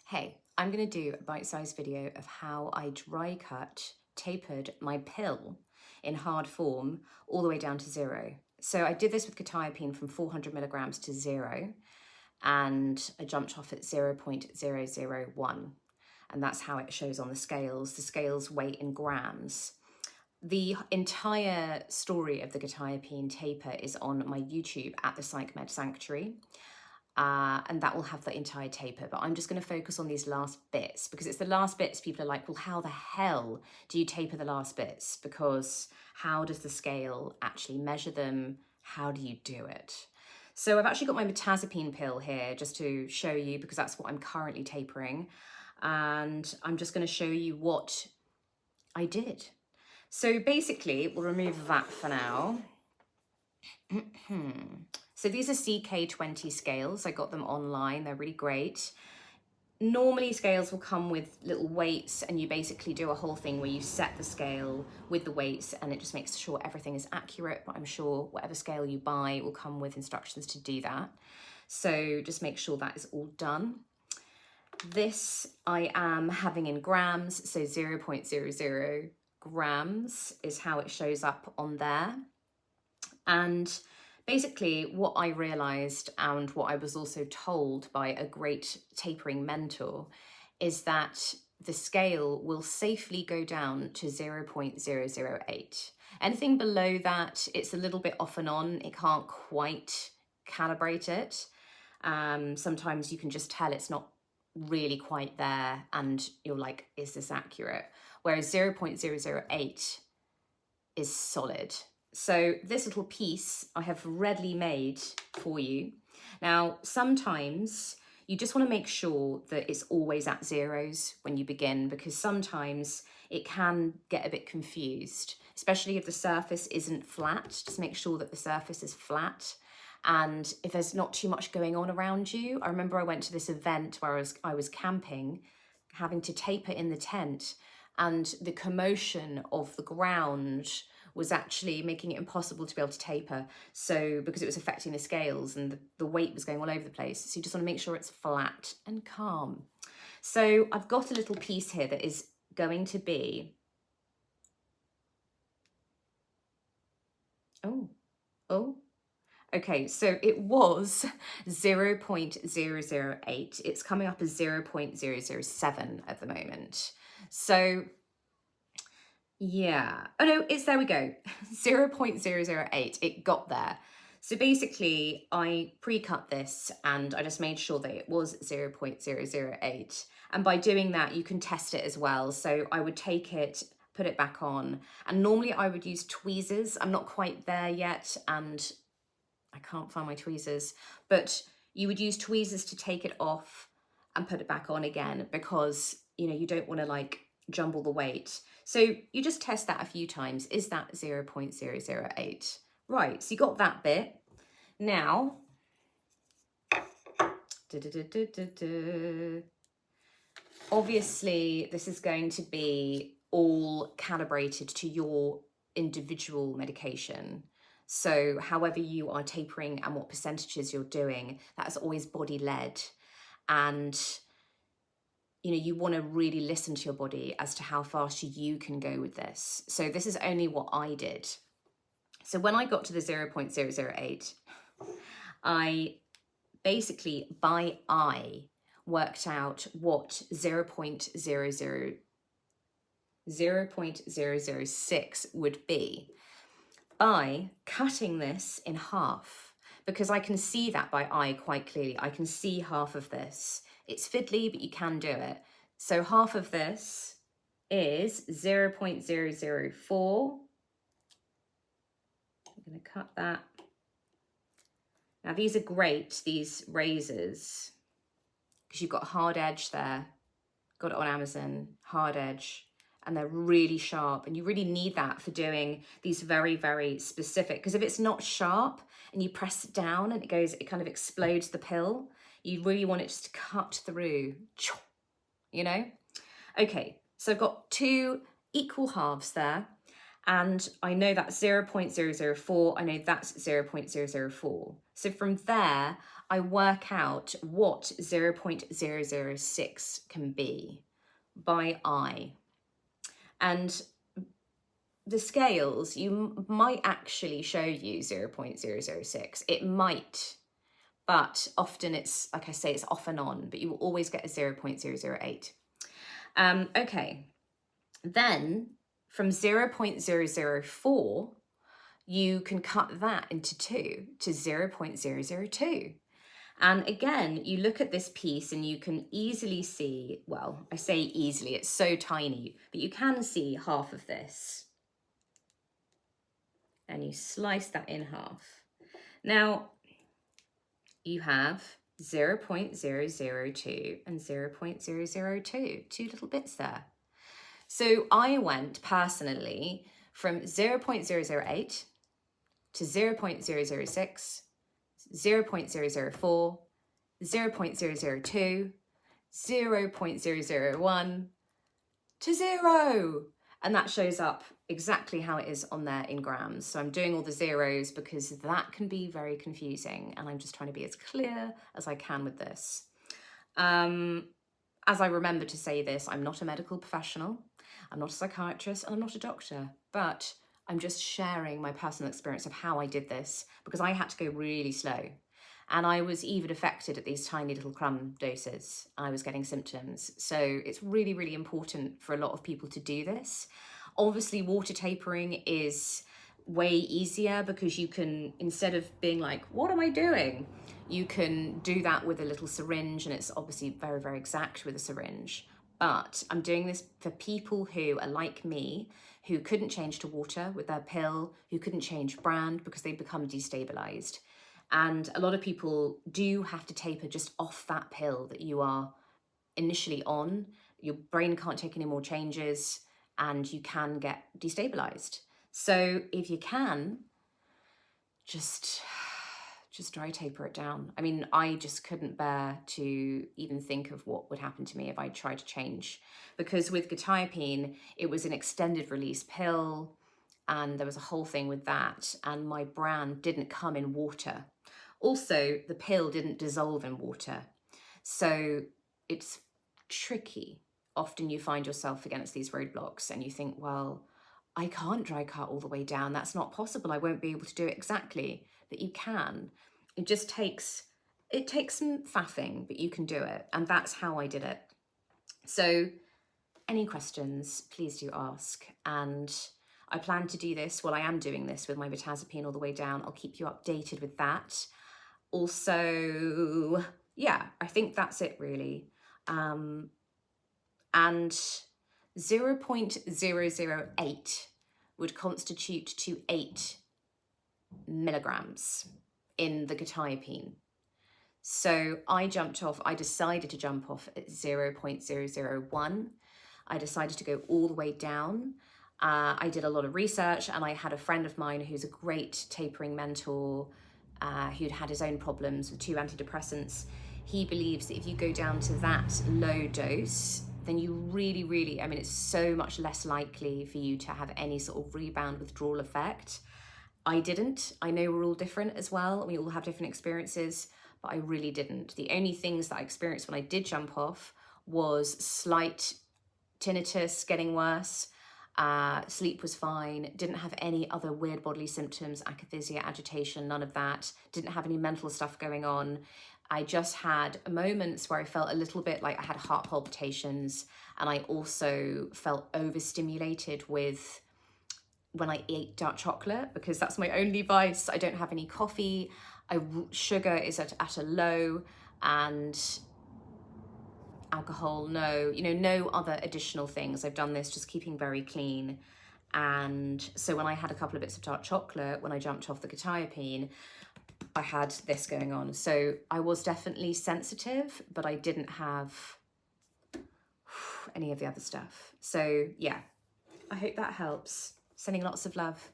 Hey, I'm going to do a bite-sized video of how I dry cut, tapered my pill in hard form all the way down to 0. So I did this with quetiapine from 400 milligrams to 0, and I jumped off at 0.001. And that's how it shows on the scales. The scales weigh in grams. The entire story of the quetiapine taper is on my YouTube at the Psych Sanctuary. And that will have the entire taper, but I'm just going to focus on these last bits because it's the last bits people are like, well, how the hell do you taper the last bits? Because how does the scale actually measure them? How do you do it? So I've actually got my mirtazapine pill here just to show you, because that's what I'm currently tapering. And I'm just going to show you what I did. So basically, we'll remove that for now. So these are CK20 scales. I got them online. They're really great. Normally scales will come with little weights, and you basically do a whole thing where you set the scale with the weights and it just makes sure everything is accurate. But I'm sure whatever scale you buy will come with instructions to do that. So just make sure that is all done. This I am having in grams, so 0.00 grams is how it shows up on there. And basically what I realized, and what I was also told by a great tapering mentor, is that the scale will safely go down to 0.008. Anything below that, it's a little bit off and on. It can't quite calibrate it. Sometimes you can just tell it's not really quite there and you're like, is this accurate? Whereas 0.008 is solid. So this little piece I have readily made for you. Now, sometimes you just want to make sure that it's always at zeros when you begin, because sometimes it can get a bit confused, especially if the surface isn't flat. Just make sure that the surface is flat. And if there's not too much going on around you. I remember I went to this event where I was camping, having to taper in the tent, and the commotion of the ground was actually making it impossible to be able to taper. So because it was affecting the scales and the weight was going all over the place. So you just want to make sure it's flat and calm. So I've got a little piece here that is going to be, okay, so it was 0.008. It's coming up as 0.007 at the moment. So yeah, oh no, there we go, 0.008, it got there. So basically I pre-cut this and I just made sure that it was 0.008. And by doing that, you can test it as well. So I would take it, put it back on, and normally I would use tweezers. I'm not quite there yet, and I can't find my tweezers, but you would use tweezers to take it off and put it back on again, because you don't want to like jumble the weight. So you just test that a few times. Is that 0.008? Right, so you got that bit. Now, obviously this is going to be all calibrated to your individual medication. So however you are tapering and what percentages you're doing, that's always body led. And you want to really listen to your body as to how fast you can go with this. So this is only what I did. So when I got to the 0.008, I basically by eye worked out what 0.006 would be by cutting this in half, because I can see that by eye quite clearly. I can see half of this. It's fiddly, but you can do it. So half of this is 0.004. I'm going to cut that. Now these are great, these razors, because you've got a hard edge there. Got it on Amazon, hard edge. And they're really sharp, and you really need that for doing these very, very specific, because if it's not sharp and you press it down and it kind of explodes the pill, you really want it just to cut through, Okay, so I've got two equal halves there, and I know that's 0.004, I know that's 0.004. So from there, I work out what 0.006 can be by eye. And the scales, you might actually show you 0.006. It might, but often it's, like I say, it's off and on, but you will always get a 0.008. Okay, then from 0.004, you can cut that into 2 to 0.002. And again, you look at this piece and you can easily see, well, I say easily, it's so tiny, but you can see half of this. And you slice that in half. Now, you have 0.002 and 0.002, 2 little bits there. So I went personally from 0.008 to 0.006, 0.004, 0.002, 0.001 to 0. And that shows up exactly how it is on there in grams. So I'm doing all the zeros because that can be very confusing, and I'm just trying to be as clear as I can with this. As I remember to say this, I'm not a medical professional, I'm not a psychiatrist, and I'm not a doctor, but I'm just sharing my personal experience of how I did this, because I had to go really slow. And I was even affected at these tiny little crumb doses. I was getting symptoms. So it's really, really important for a lot of people to do this. Obviously, water tapering is way easier because you can, instead of being like, what am I doing? You can do that with a little syringe, and it's obviously very, very exact with a syringe. But I'm doing this for people who are like me, who couldn't change to water with their pill, who couldn't change brand because they become destabilized. And a lot of people do have to taper just off that pill that you are initially on. Your brain can't take any more changes and you can get destabilized. So if you can, just dry taper it down. I mean, I just couldn't bear to even think of what would happen to me if I tried to change. Because with quetiapine, it was an extended release pill, and there was a whole thing with that, and my brand didn't come in water. Also, the pill didn't dissolve in water. So it's tricky. Often you find yourself against these roadblocks and you think, well, I can't dry cut all the way down. That's not possible. I won't be able to do it exactly. But you can. It just takes some faffing, but you can do it. And that's how I did it. So any questions, please do ask. And I plan to do this, well, I am doing this with my bitazapine all the way down. I'll keep you updated with that. Also, yeah, I think that's it really. And 0.008 would constitute to 8 milligrams in the quetiapine. So I decided to jump off at 0.001. I decided to go all the way down. I did a lot of research, and I had a friend of mine who's a great tapering mentor, who'd had his own problems with 2 antidepressants. He believes that if you go down to that low dose, then you really, really, I mean, it's so much less likely for you to have any sort of rebound withdrawal effect. I didn't. I know we're all different as well. We all have different experiences, but I really didn't. The only things that I experienced when I did jump off was slight tinnitus getting worse. Sleep was fine, didn't have any other weird bodily symptoms, akathisia, agitation, none of that, didn't have any mental stuff going on. I just had moments where I felt a little bit like I had heart palpitations, and I also felt overstimulated with when I ate dark chocolate, because that's my only vice. I don't have any coffee, sugar is at a low, and alcohol, no, no other additional things. I've done this just keeping very clean. And so when I had a couple of bits of dark chocolate, when I jumped off the quetiapine, I had this going on. So I was definitely sensitive, but I didn't have any of the other stuff. So yeah, I hope that helps. Sending lots of love.